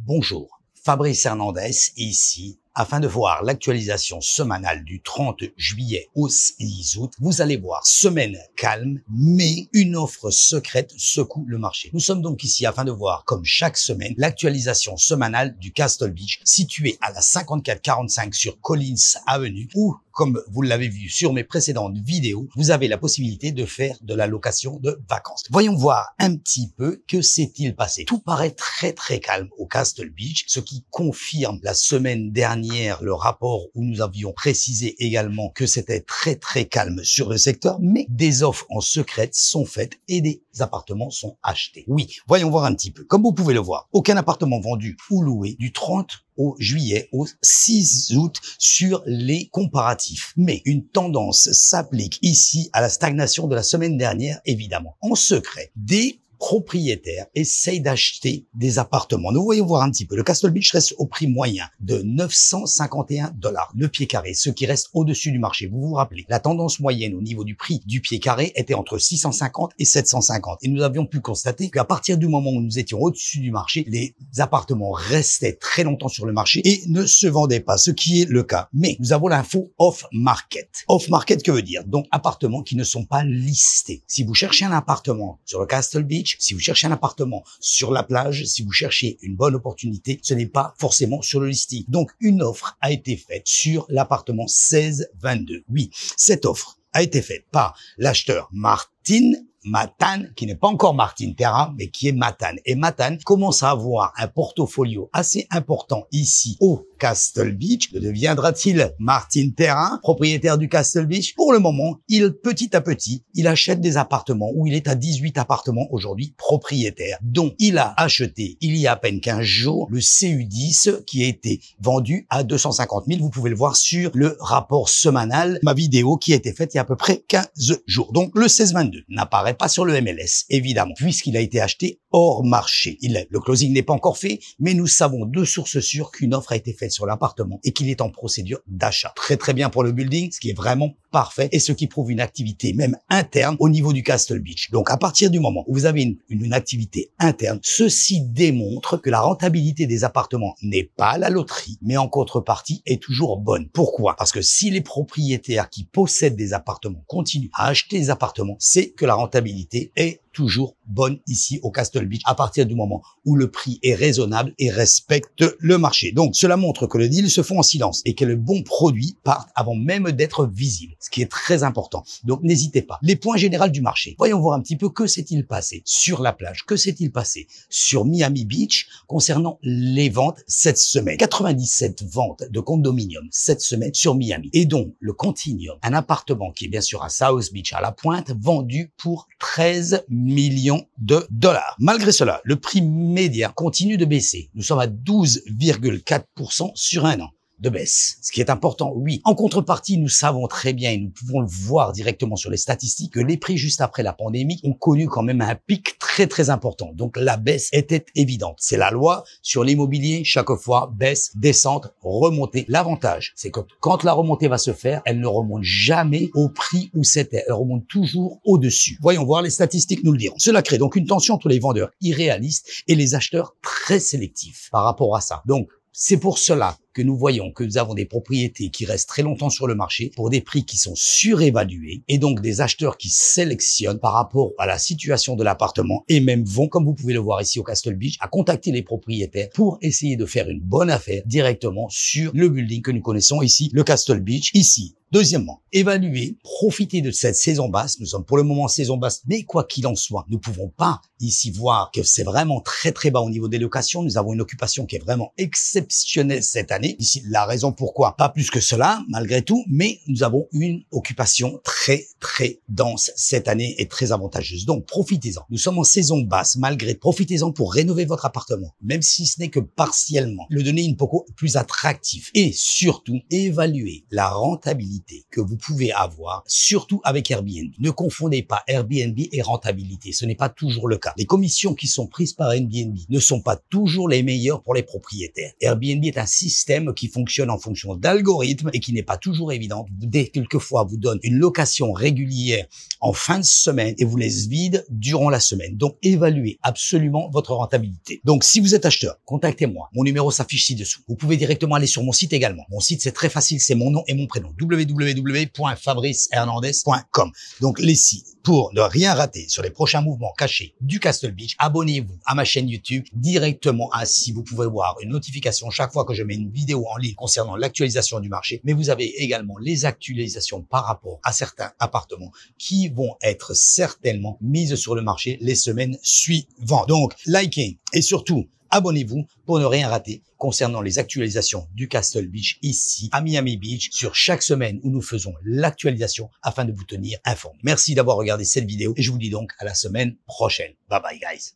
Bonjour, Fabrice Hernandez ici. Afin de voir l'actualisation semanale du 30 juillet au 6 août, vous allez voir semaine calme, mais une offre secrète secoue le marché. Nous sommes donc ici afin de voir, comme chaque semaine, l'actualisation semanale du Castle Beach, situé à la 5445 sur Collins Avenue, où, comme vous l'avez vu sur mes précédentes vidéos, vous avez la possibilité de faire de la location de vacances. Voyons voir un petit peu que s'est-il passé. Tout paraît très calme au Castle Beach, ce qui confirme la semaine dernière le rapport où nous avions précisé également que c'était très calme sur le secteur, mais des offres en secret sont faites et des appartements sont achetés. Oui, voyons voir un petit peu. Comme vous pouvez le voir, aucun appartement vendu ou loué du 30 au juillet au 6 août sur les comparatifs. Mais une tendance s'applique ici à la stagnation de la semaine dernière, évidemment. En secret, des propriétaires essayent d'acheter des appartements. Nous voyons voir un petit peu. Le Castle Beach reste au prix moyen de 951 $ le pied carré, ce qui reste au-dessus du marché. Vous vous rappelez, la tendance moyenne au niveau du prix du pied carré était entre 650 et 750. Et nous avions pu constater qu'à partir du moment où nous étions au-dessus du marché, les appartements restaient très longtemps sur le marché et ne se vendaient pas, ce qui est le cas. Mais nous avons l'info off-market. Off-market, que veut dire? Donc, appartements qui ne sont pas listés. Si vous cherchez un appartement sur le Castle Beach, si vous cherchez un appartement sur la plage, si vous cherchez une bonne opportunité, ce n'est pas forcément sur le listing. Donc, une offre a été faite sur l'appartement 1622. Oui, cette offre a été faite par l'acheteur Martin Matan, qui n'est pas encore Martin Terra, mais qui est Matan. Et Matan commence à avoir un portfolio assez important ici au Castle Beach. Deviendra-t-il Martin Terra, propriétaire du Castle Beach? Pour le moment, petit à petit, il achète des appartements où il est à 18 appartements aujourd'hui propriétaires, dont il a acheté il y a à peine 15 jours le CU10 qui a été vendu à 250 000. Vous pouvez le voir sur le rapport semanal, ma vidéo qui a été faite il y a à peu près 15 jours. Donc le 1622 n'apparaît pas sur le MLS, évidemment, puisqu'il a été acheté hors marché. Le closing n'est pas encore fait, mais nous savons de sources sûres qu'une offre a été faite sur l'appartement et qu'il est en procédure d'achat. Très bien pour le building, ce qui est vraiment parfait et ce qui prouve une activité même interne au niveau du Castle Beach. Donc à partir du moment où vous avez une activité interne, ceci démontre que la rentabilité des appartements n'est pas la loterie, mais en contrepartie est toujours bonne. Pourquoi? Parce que si les propriétaires qui possèdent des appartements continuent à acheter des appartements, c'est que la rentabilité est toujours bonne ici au Castle Beach à partir du moment où le prix est raisonnable et respecte le marché. Donc, cela montre que les deals se font en silence et que le bon produit part avant même d'être visible, ce qui est très important. Donc, n'hésitez pas. Les points généraux du marché. Voyons voir un petit peu que s'est-il passé sur la plage, que s'est-il passé sur Miami Beach concernant les ventes cette semaine. 97 ventes de condominium cette semaine sur Miami. Et donc, le Continuum, un appartement qui est bien sûr à South Beach, à la pointe, vendu pour 13 millions de dollars. Malgré cela, le prix médian continue de baisser. Nous sommes à 12,4% sur un an de baisse, ce qui est important, oui. En contrepartie, nous savons très bien et nous pouvons le voir directement sur les statistiques que les prix juste après la pandémie ont connu quand même un pic très important. Donc la baisse était évidente. C'est la loi sur l'immobilier, chaque fois baisse, descente, remontée. L'avantage, c'est que quand la remontée va se faire, elle ne remonte jamais au prix où c'était. Elle remonte toujours au-dessus. Voyons voir, les statistiques nous le diront. Cela crée donc une tension entre les vendeurs irréalistes et les acheteurs très sélectifs par rapport à ça. Donc, c'est pour cela que nous voyons que nous avons des propriétés qui restent très longtemps sur le marché pour des prix qui sont surévalués et donc des acheteurs qui sélectionnent par rapport à la situation de l'appartement et même vont, comme vous pouvez le voir ici au Castle Beach, à contacter les propriétaires pour essayer de faire une bonne affaire directement sur le building que nous connaissons ici, le Castle Beach, ici. Deuxièmement, évaluer, profiter de cette saison basse. Nous sommes pour le moment en saison basse, mais quoi qu'il en soit, nous ne pouvons pas ici voir que c'est vraiment très bas au niveau des locations. Nous avons une occupation qui est vraiment exceptionnelle cette année. Ici, la raison pourquoi, pas plus que cela, malgré tout, mais nous avons une occupation très dense cette année et très avantageuse. Donc, profitez-en. Nous sommes en saison basse, malgré, profitez-en pour rénover votre appartement, même si ce n'est que partiellement. Le donner une poco plus attractif et surtout, évaluer la rentabilité rentabilité que vous pouvez avoir, surtout avec Airbnb. Ne confondez pas Airbnb et rentabilité. Ce n'est pas toujours le cas. Les commissions qui sont prises par Airbnb ne sont pas toujours les meilleures pour les propriétaires. Airbnb est un système qui fonctionne en fonction d'algorithmes et qui n'est pas toujours évident. Quelquefois, vous donne une location régulière en fin de semaine et vous laisse vide durant la semaine. Donc, évaluez absolument votre rentabilité. Donc, si vous êtes acheteur, contactez-moi. Mon numéro s'affiche ci-dessous. Vous pouvez directement aller sur mon site également. Mon site, c'est très facile. C'est mon nom et mon prénom. www.fabricehernandez.com. Donc, les sites. Pour ne rien rater sur les prochains mouvements cachés du Castle Beach, abonnez-vous à ma chaîne YouTube directement. Ainsi, vous pouvez voir une notification chaque fois que je mets une vidéo en ligne concernant l'actualisation du marché. Mais vous avez également les actualisations par rapport à certains appartements qui vont être certainement mises sur le marché les semaines suivantes. Donc, likez et surtout, abonnez-vous pour ne rien rater concernant les actualisations du Castle Beach ici à Miami Beach sur chaque semaine où nous faisons l'actualisation afin de vous tenir informé. Merci d'avoir regardé cette vidéo et je vous dis donc à la semaine prochaine. Bye bye guys.